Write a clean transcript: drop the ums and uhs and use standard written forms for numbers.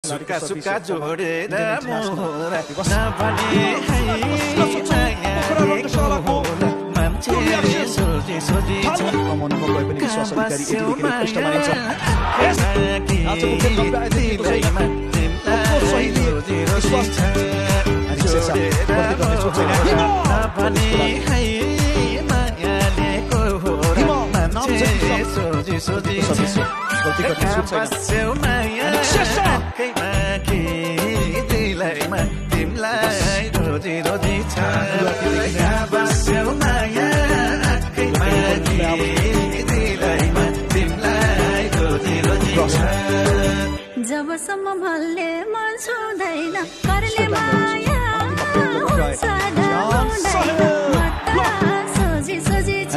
सुका सुका जोडेर मोरा नभने मान्छे सोझी सोझी जबसम्म भल्ले मन छुँदैन करले माया हुन्छ ढाउँदैन सोझी सोझी छ